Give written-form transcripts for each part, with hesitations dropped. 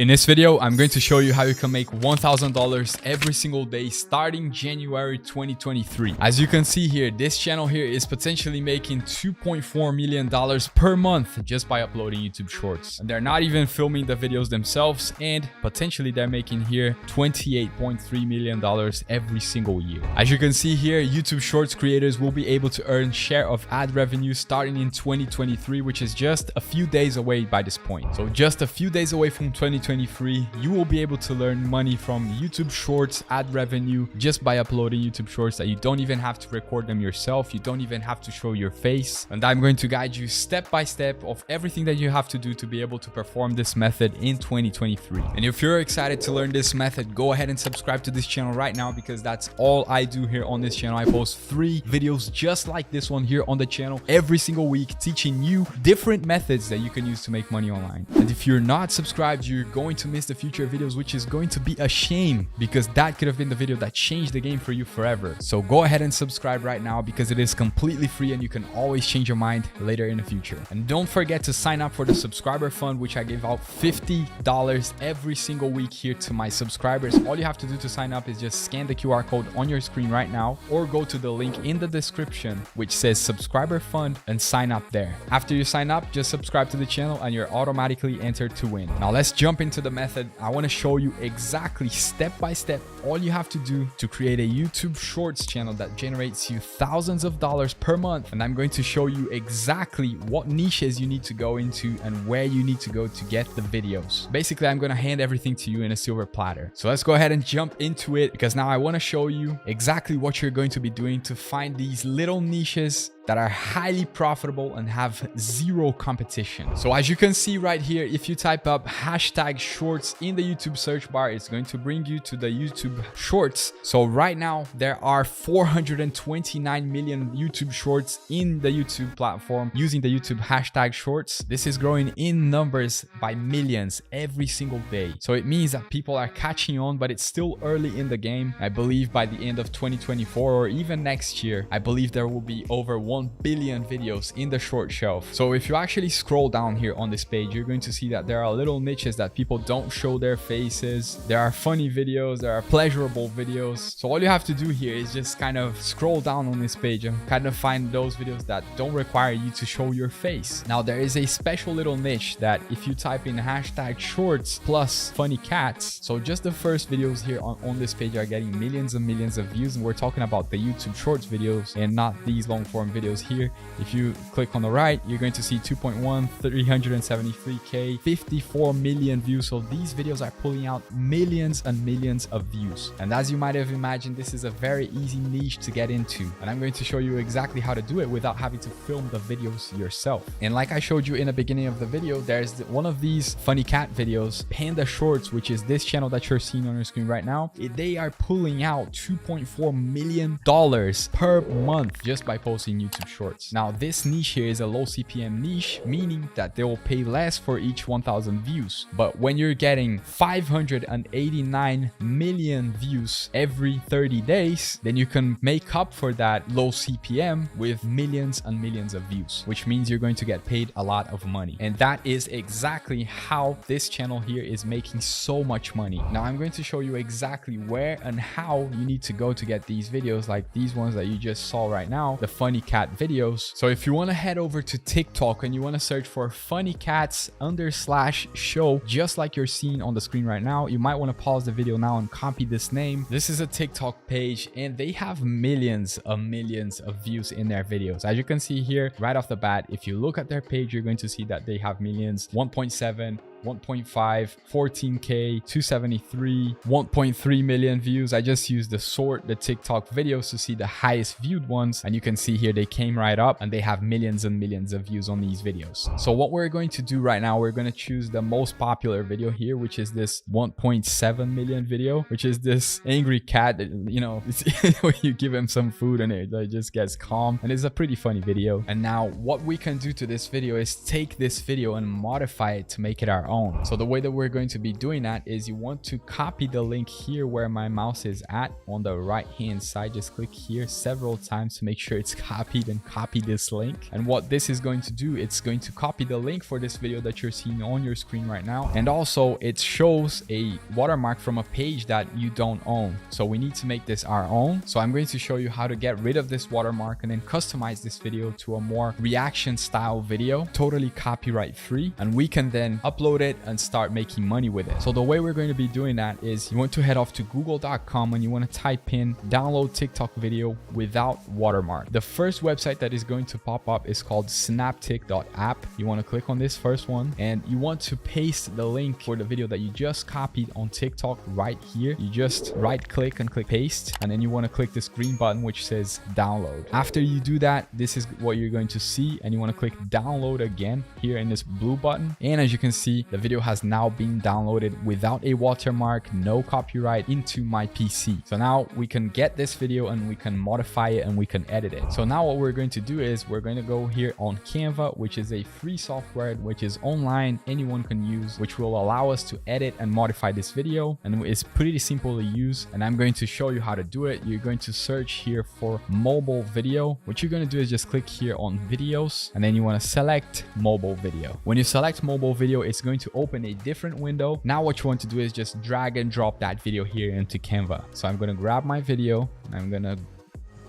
In this video, I'm going to show you how you can make $1,000 every single day starting January 2023. As you can see here, this channel here is potentially making $2.4 million per month just by uploading YouTube Shorts. And they're not even filming the videos themselves, and potentially they're making here $28.3 million every single year. As you can see here, YouTube Shorts creators will be able to earn share of ad revenue starting in 2023, which is just a few days away by this point. So just a few days away from 2023, you will be able to learn money from YouTube Shorts ad revenue just by uploading YouTube Shorts that you don't even have to record them yourself. You don't even have to show your face. And I'm going to guide you step by step of everything that you have to do to be able to perform this method in 2023. And if you're excited to learn this method, go ahead and subscribe to this channel right now, because that's all I do here on this channel. I post 3 videos just like this one here on the channel every single week, teaching you different methods that you can use to make money online. And if you're not subscribed, you're going to miss the future videos, which is going to be a shame, because that could have been the video that changed the game for you forever. So go ahead and subscribe right now, because it is completely free and you can always change your mind later in the future. And don't forget to sign up for the subscriber fund, which I give out $50 every single week here to my subscribers. All you have to do to sign up is just scan the QR code on your screen right now, or go to the link in the description which says subscriber fund and sign up there. After you sign up, just subscribe to the channel and you're automatically entered to win. Now let's jump into the method. I want to show you exactly step by step all you have to do to create a YouTube Shorts channel that generates you thousands of dollars per month. And I'm going to show you exactly what niches you need to go into and where you need to go to get the videos. Basically, I'm going to hand everything to you in a silver platter. So let's go ahead and jump into it, because now I want to show you exactly what you're going to be doing to find these little niches that are highly profitable and have zero competition. So as you can see right here, if you type up hashtag shorts in the YouTube search bar, it's going to bring you to the YouTube Shorts. So right now there are 429 million YouTube Shorts in the YouTube platform using the YouTube hashtag shorts. This is growing in numbers by millions every single day. So it means that people are catching on, but it's still early in the game. I believe by the end of 2024 or even next year, I believe there will be over 1 billion videos in the short shelf. So if you actually scroll down here on this page, you're going to see that there are little niches that people don't show their faces. There are funny videos, there are pleasurable videos. So all you have to do here is just kind of scroll down on this page and kind of find those videos that don't require you to show your face. Now there is a special little niche that if you type in hashtag shorts plus funny cats, so just the first videos here on this page are getting millions and millions of views, and we're talking about the YouTube Shorts videos and not these long form videos here. If you click on the right, you're going to see 2.1, 373k, 54 million views. So these videos are pulling out millions and millions of views. And as you might have imagined, this is a very easy niche to get into. And I'm going to show you exactly how to do it without having to film the videos yourself. And like I showed you in the beginning of the video, there's one of these funny cat videos, Panda Shorts, which is this channel that you're seeing on your screen right now. They are pulling out $2.4 million per month just by posting YouTube Shorts. Now this niche here is a low CPM niche, meaning that they will pay less for each 1,000 views. But when you're getting 589 million views every 30 days, then you can make up for that low CPM with millions and millions of views, which means you're going to get paid a lot of money. And that is exactly how this channel here is making so much money. Now I'm going to show you exactly where and how you need to go to get these videos, like these ones that you just saw right now, the funny cat videos. So if you want to head over to TikTok and you want to search for funny cats /show, just like you're seeing on the screen right now, you might want to pause the video now and copy this name. This is a TikTok page and they have millions of views in their videos. As you can see here right off the bat, if you look at their page, you're going to see that they have millions, 1.7, 1.5, 14k, 273, 1.3 million views. I just used the TikTok videos to see the highest viewed ones, and you can see here they came right up and they have millions and millions of views on these videos. So what we're going to do right now, we're going to choose the most popular video here, which is this 1.7 million video, which is this angry cat that, you know, when you give him some food and it just gets calm, and it's a pretty funny video. And now what we can do to this video is take this video and modify it to make it our own. So the way that we're going to be doing that is you want to copy the link here where my mouse is at on the right hand side. Just click here several times to make sure it's copied, and copy this link. And what this is going to do, it's going to copy the link for this video that you're seeing on your screen right now. And also it shows a watermark from a page that you don't own. So we need to make this our own. So I'm going to show you how to get rid of this watermark and then customize this video to a more reaction style video, totally copyright free, and we can then upload it and start making money with it. So the way we're going to be doing that is you want to head off to google.com and you want to type in download TikTok video without watermark. The first website that is going to pop up is called snaptik.app. You want to click on this first one and you want to paste the link for the video that you just copied on TikTok right here. You just right click and click paste, and then you want to click this green button which says download. After you do that, this is what you're going to see, and you want to click download again here in this blue button. And as you can see, the video has now been downloaded without a watermark, no copyright, into my PC. So now we can get this video and we can modify it and we can edit it. So now what we're going to do is we're going to go here on Canva, which is a free software which is online, anyone can use, which will allow us to edit and modify this video, and it's pretty simple to use. And I'm going to show you how to do it. You're going to search here for mobile video. What you're going to do is just click here on videos, and then you want to select mobile video. When you select mobile video, it's going to open a different window. Now what you want to do is just drag and drop that video here into Canva. So I'm going to grab my video and I'm going to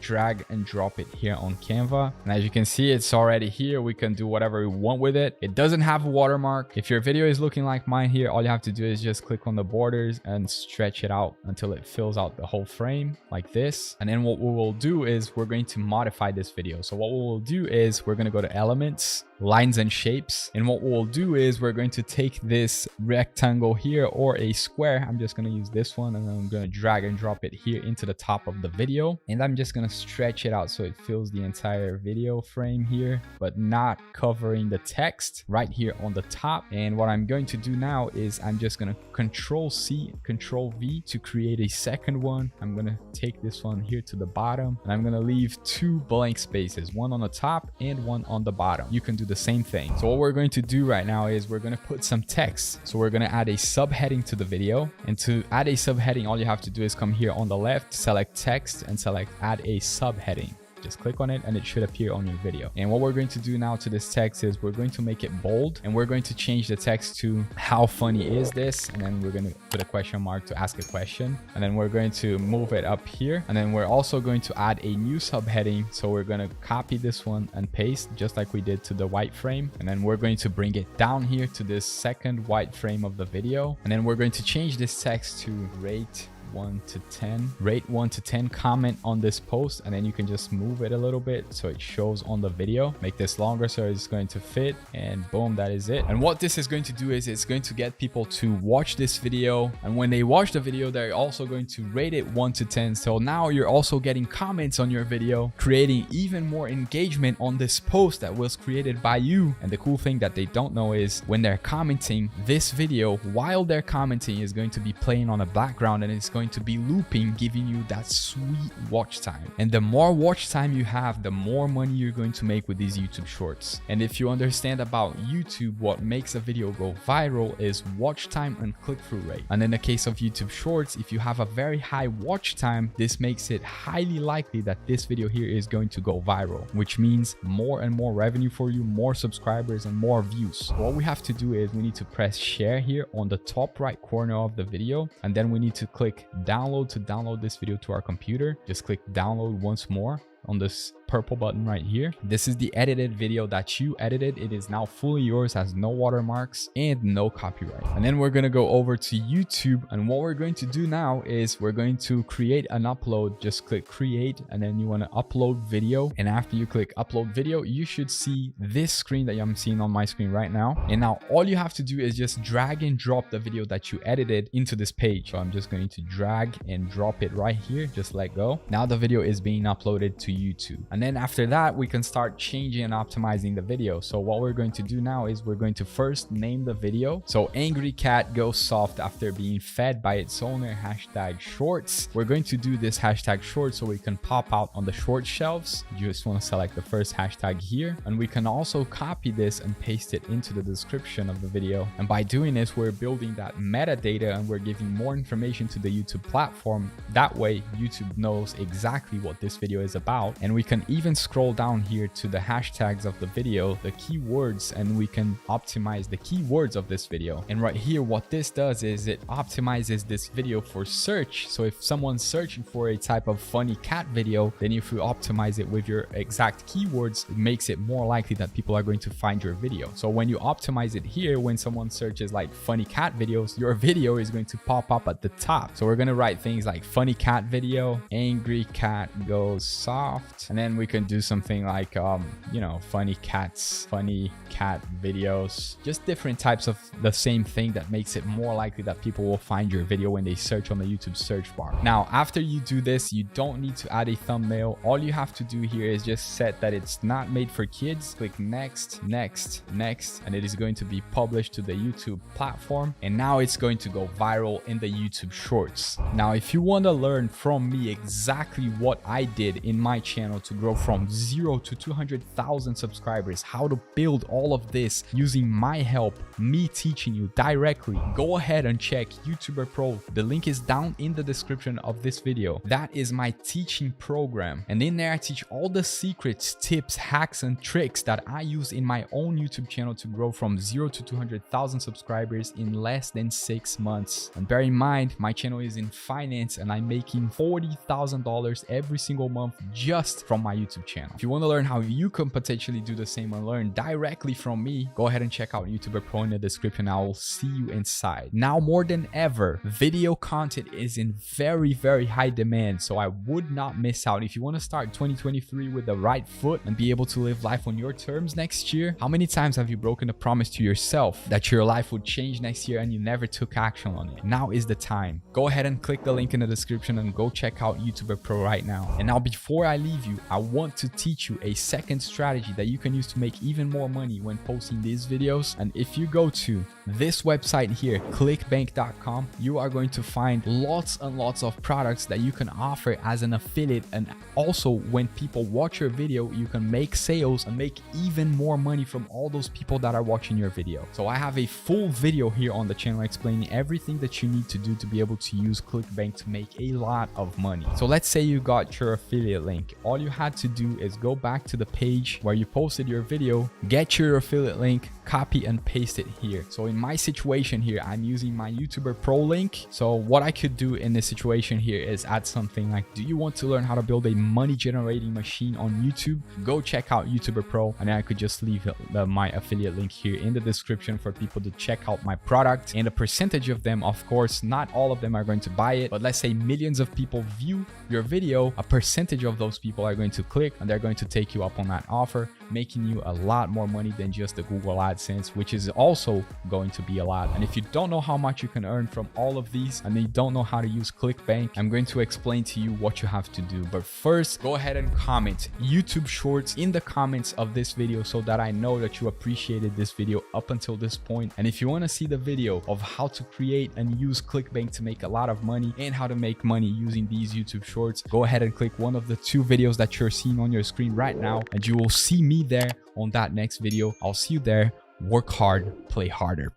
drag and drop it here on Canva. And as you can see, it's already here. We can do whatever we want with it. It doesn't have a watermark. If your video is looking like mine here, all you have to do is just click on the borders and stretch it out until it fills out the whole frame like this. And then what we will do is we're going to modify this video. So what we will do is we're going to go to elements, lines and shapes, and what we'll do is we're going to take this rectangle here or a square. I'm just going to use this one, and I'm going to drag and drop it here into the top of the video, and I'm just going to stretch it out so it fills the entire video frame here, but not covering the text right here on the top. And what I'm going to do now is I'm just going to Control C, Control V to create a second one. I'm going to take this one here to the bottom, and I'm going to leave two blank spaces, one on the top and one on the bottom. You can do the same thing. So what we're going to do right now is we're going to put some text. So we're going to add a subheading to the video, and to add a subheading, all you have to do is come here on the left, select text and select add a subheading. Just click on it and it should appear on your video. And what we're going to do now to this text is we're going to make it bold, and we're going to change the text to how funny is this, and then we're going to put a question mark to ask a question, and then we're going to move it up here, and then we're also going to add a new subheading. So we're going to copy this one and paste just like we did to the white frame, and then we're going to bring it down here to this second white frame of the video, and then we're going to change this text to rate 1 to 10. Rate 1 to 10, comment on this post, and then you can just move it a little bit so it shows on the video. Make this longer so it's going to fit, and boom, that is it. And what this is going to do is it's going to get people to watch this video, and when they watch the video, they're also going to rate it 1 to 10. So now you're also getting comments on your video, creating even more engagement on this post that was created by you. And the cool thing that they don't know is when they're commenting, this video, while they're commenting, is going to be playing on the background, and it's going to be looping, giving you that sweet watch time. And the more watch time you have, the more money you're going to make with these YouTube shorts. And if you understand about YouTube, what makes a video go viral is watch time and click-through rate. And in the case of YouTube shorts, if you have a very high watch time, this makes it highly likely that this video here is going to go viral, which means more and more revenue for you, more subscribers and more views. So what we have to do is we need to press share here on the top right corner of the video, and then we need to click download to download this video to our computer. Just click download once more on this purple button right here. This is the edited video that you edited. It is now fully yours, has no watermarks and no copyright. And then we're going to go over to YouTube, and what we're going to do now is we're going to create an upload. Just click create, and then you want to upload video, and after you click upload video, you should see this screen that I'm seeing on my screen right now. And now all you have to do is just drag and drop the video that you edited into this page. So I'm just going to drag and drop it right here. Just let go. Now the video is being uploaded to YouTube. And then after that, we can start changing and optimizing the video. So what we're going to do now is we're going to first name the video. So angry cat goes soft after being fed by its owner, hashtag shorts. We're going to do this hashtag short so we can pop out on the short shelves. You just want to select the first hashtag here, and we can also copy this and paste it into the description of the video. And by doing this, we're building that metadata and we're giving more information to the YouTube platform. That way YouTube knows exactly what this video is about. And we can even scroll down here to the hashtags of the video, the keywords, and we can optimize the keywords of this video. And right here, what this does is it optimizes this video for search. So if someone's searching for a type of funny cat video, then if you optimize it with your exact keywords, it makes it more likely that people are going to find your video. So when you optimize it here, when someone searches like funny cat videos, your video is going to pop up at the top. So we're going to write things like funny cat video, angry cat goes soft, and then we can do something like you know, funny cats, funny cat videos, just different types of the same thing that makes it more likely that people will find your video when they search on the YouTube search bar. Now after you do this, you don't need to add a thumbnail. All you have to do here is just set that it's not made for kids. Click next, next, next, and it is going to be published to the YouTube platform, and now it's going to go viral in the YouTube shorts. Now if you want to learn from me exactly what I did in my channel to grow from 0 to 200,000 subscribers, how to build all of this using my help, me teaching you directly, go ahead and check YouTuber Pro. The link is down in the description of this video. That is my teaching program, and in there I teach all the secrets, tips, hacks, and tricks that I use in my own YouTube channel to grow from 0 to 200,000 subscribers in less than 6 months. And bear in mind, my channel is in finance and I'm making $40,000 every single month just from my YouTube channel. If you want to learn how you can potentially do the same and learn directly from me, go ahead and check out YouTuber Pro in the description. I will see you inside. Now more than ever, video content is in very, very high demand, so I would not miss out. If you want to start 2023 with the right foot and be able to live life on your terms next year, how many times have you broken a promise to yourself that your life would change next year and you never took action on it? Now is the time. Go ahead and click the link in the description and go check out YouTuber Pro right now. And now before I leave you, I want to teach you a second strategy that you can use to make even more money when posting these videos. And if you go to this website here, clickbank.com, you are going to find lots and lots of products that you can offer as an affiliate. And also when people watch your video, you can make sales and make even more money from all those people that are watching your video. So I have a full video here on the channel explaining everything that you need to do to be able to use ClickBank to make a lot of money. So let's say you got your affiliate link. All you had to do is go back to the page where you posted your video, get your affiliate link, copy and paste it here. So in my situation here, I'm using my YouTuber Pro link. So what I could do in this situation here is add something like, do you want to learn how to build a money generating machine on YouTube? Go check out YouTuber Pro, and then I could just leave my affiliate link here in the description for people to check out my product. And a percentage of them, of course, not all of them are going to buy it, but let's say millions of people view your video, a percentage of those people are going to click and they're going to take you up on that offer, making you a lot more money than just the Google AdSense, which is also going to be a lot. And if you don't know how much you can earn from all of these and you don't know how to use ClickBank, I'm going to explain to you what you have to do. But first, go ahead and comment YouTube Shorts in the comments of this video so that I know that you appreciated this video up until this point. And if you want to see the video of how to create and use ClickBank to make a lot of money and how to make money using these YouTube Shorts, go ahead and click one of the 2 videos that you're seeing on your screen right now, and you will see me there on that next video. I'll see you there. Work hard, play harder.